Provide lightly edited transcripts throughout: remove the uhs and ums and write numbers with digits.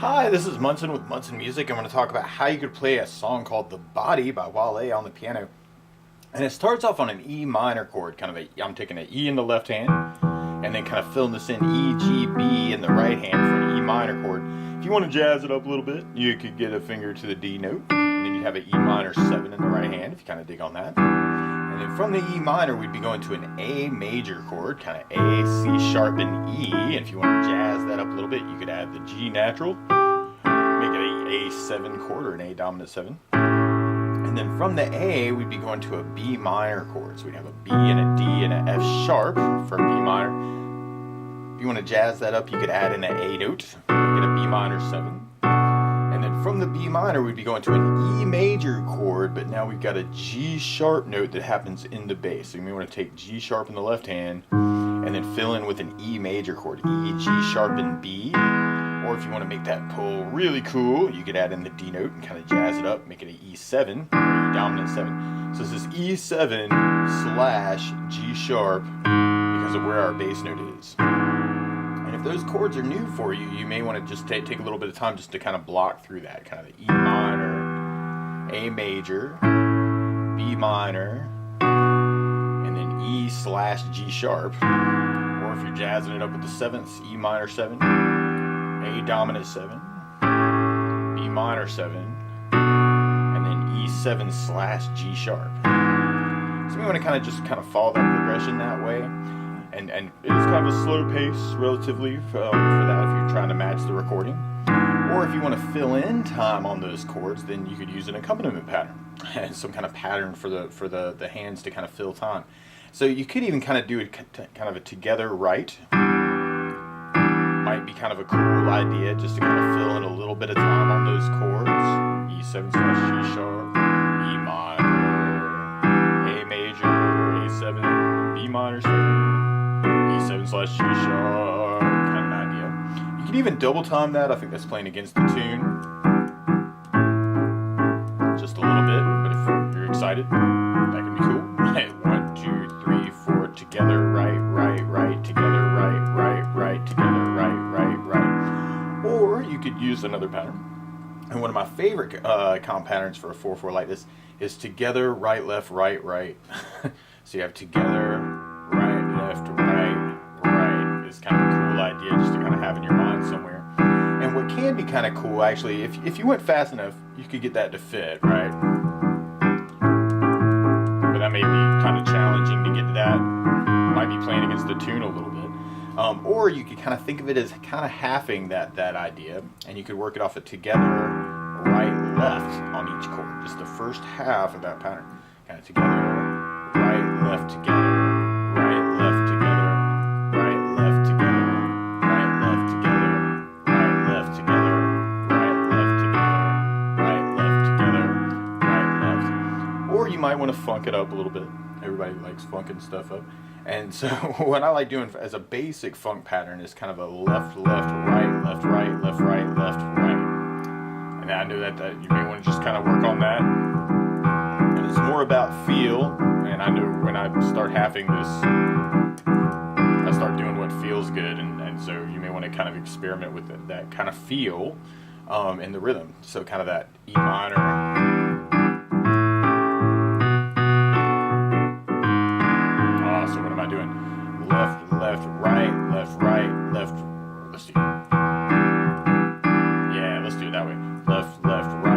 Hi, this is Munson with Munson Music. I'm going to talk about how you could play a song called The Body by Wale on the piano. And it starts off on an E minor chord, I'm taking an E in the left hand, and then kind of filling this in E, G, B in the right hand for an E minor chord. If you want to jazz it up a little bit, you could get a finger to the D note, and then you have an E minor 7 in the right hand, if you kind of dig on that. And then from the E minor, we'd be going to an A major chord, kind of A, C sharp, and E. And if you want to jazz that up a little bit, you could add the G natural, make it a A7 chord or an A dominant 7. And then from the A, we'd be going to a B minor chord. So we'd have a B and a D and an F sharp for B minor. If you want to jazz that up, you could add in an A note, make it a B minor 7. And then from the B minor, we'd be going to an E major chord, but now we've got a G sharp note that happens in the bass. So you may want to take G sharp in the left hand and then fill in with an E major chord, E, G sharp, and B. Or if you want to make that pull really cool, you could add in the D note and kind of jazz it up, make it an E7, E dominant 7. So this is E7 slash G sharp because of where our bass note is. And if those chords are new for you, you may want to just take a little bit of time just to kind of block through that. Kind of the E minor, A major, B minor, and then E slash G sharp. Or if you're jazzing it up with the 7ths, E minor 7, A dominant 7, B minor 7, and then E7 slash G sharp. So we want to kind of follow that progression that way. And it's kind of a slow pace relatively for that if you're trying to match the recording. Or if you want to fill in time on those chords, then you could use an accompaniment pattern and some kind of pattern for the hands to kind of fill time. So you could even kind of do kind of a together right. Might be kind of a cool idea just to kind of fill in a little bit of time on those chords. E7 slash G sharp, E minor, A major, A7, B minor 7. E7 slash G sharp, kind of an idea. You can even double time that. I think that's playing against the tune. Just a little bit, but if you're excited, that can be cool. 1, 2, 3, 4, together, right, together, right, together, right. Or you could use another pattern. And one of my favorite comp patterns for a 4/4 like this is together, right, left, right. So you have together, right, left, right. It's kind of a cool idea just to kind of have in your mind somewhere. And what can be kind of cool, actually, if you went fast enough, you could get that to fit, right? But that may be kind of challenging to get to that. Might be playing against the tune a little bit. Or you could kind of think of it as kind of halving that idea, and you could work it off of together, right, left on each chord. Just the first half of that pattern. Kind of together, right, left, together, right, left, together. You might want to funk it up a little bit. Everybody likes funking stuff up. And so what I like doing as a basic funk pattern is kind of a left, right, left, right, left, right, left, right. And I know that you may want to just kind of work on that. And it's more about feel. And I know when I start halving this, I start doing what feels good. And so you may want to kind of experiment with that kind of feel in the rhythm. So kind of that E minor. So what am I doing? Left, right, left. Let's do it. Yeah, let's do it that way. Left, right.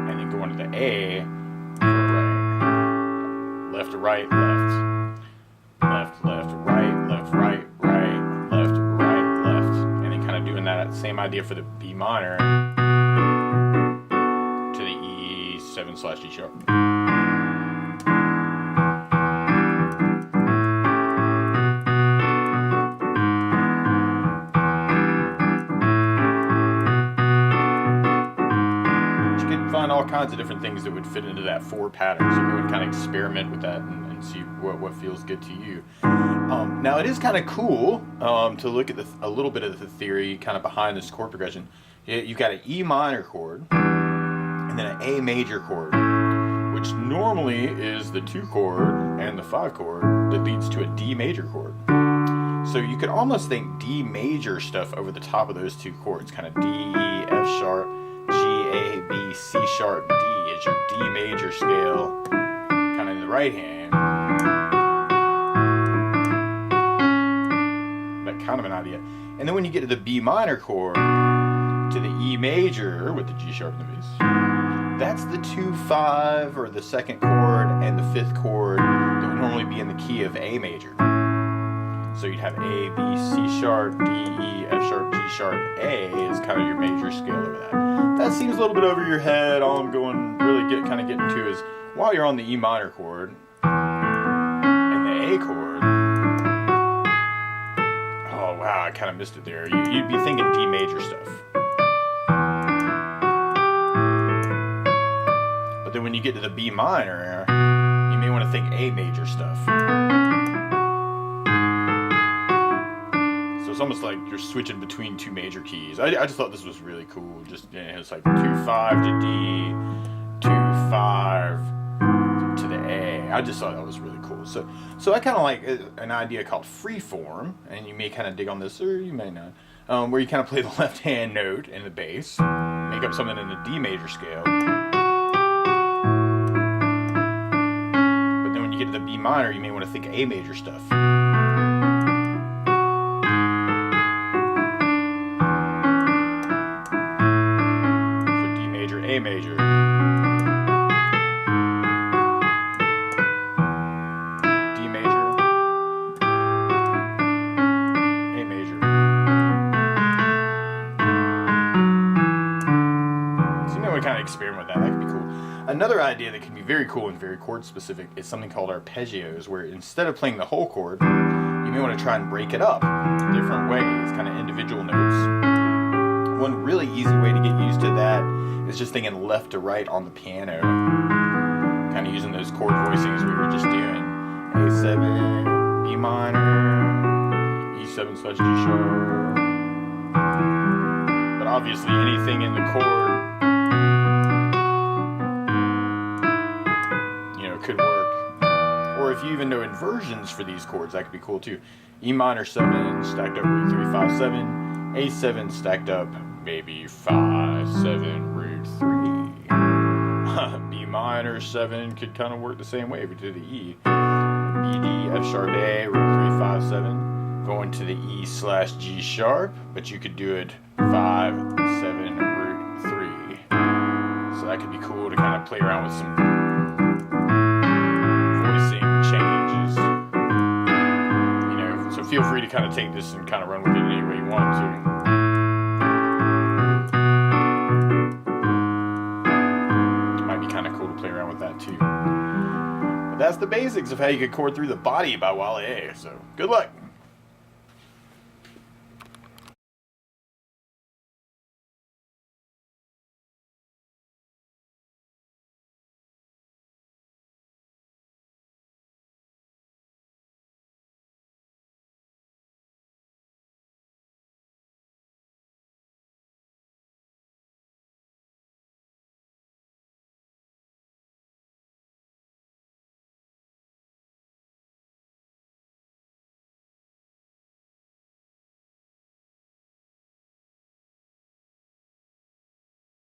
And then go into the A for right. Left, right, left. Left, right, right, left, right, left. And then kind of doing that same idea for the B minor to the E7 slash G sharp. Find all kinds of different things that would fit into that 4 pattern, so we would kind of experiment with that and see what feels good to you. Now it is kind of cool to look at a little bit of the theory kind of behind this chord progression. You've got an E minor chord and then an A major chord, which normally is the 2 chord and the 5 chord that leads to a D major chord. So you could almost think D major stuff over the top of those two chords, kind of D, E, F sharp, G, A, B, C sharp, D is your D major scale, kind of in the right hand. That kind of an idea. And then when you get to the B minor chord, to the E major with the G sharp in the bass, that's the 2-5 or the second chord and the fifth chord that would normally be in the key of A major. So you'd have A, B, C sharp, D, E, F sharp, G sharp, A is kind of your major scale over that. That seems a little bit over your head. All I'm going really getting to is while you're on the E minor chord and the A chord. Oh wow, I kind of missed it there. You'd be thinking D major stuff. But then when you get to the B minor, you may want to think A major stuff. So it's almost like you're switching between two major keys. I just thought this was really cool. Just it's like 2-5 to D, 2-5 to the A. I just thought that was really cool. So I kind of like an idea called freeform, and you may kind of dig on this, or you may not, where you kind of play the left hand note in the bass, make up something in the D major scale. Get to the B minor, you may want to think A major stuff. So D major, A major. D major. A major. So you may want to kind of experiment with that. That could be cool. Another idea that can be very cool and very chord specific is something called arpeggios, where instead of playing the whole chord, you may want to try and break it up different ways, kind of individual notes. One really easy way to get used to that is just thinking left to right on the piano, kind of using those chord voicings we were just doing. A7, B minor, E7 / G sharp. But obviously anything in the chord could work. Or if you even know inversions for these chords, that could be cool too. E minor 7 stacked up root 3, 5, 7. A7 stacked up maybe 5, 7, root 3. B minor 7 could kind of work the same way if you do the E. B, D, F sharp, A, root 3, 5, 7. Going to the E / G sharp, but you could do it 5, 7, root 3. So that could be cool to kind of play around with some changes, so feel free to kind of take this and kind of run with it any way you want to. It might be kind of cool to play around with that too. But that's the basics of how you could chord through the body by Wale. So good luck.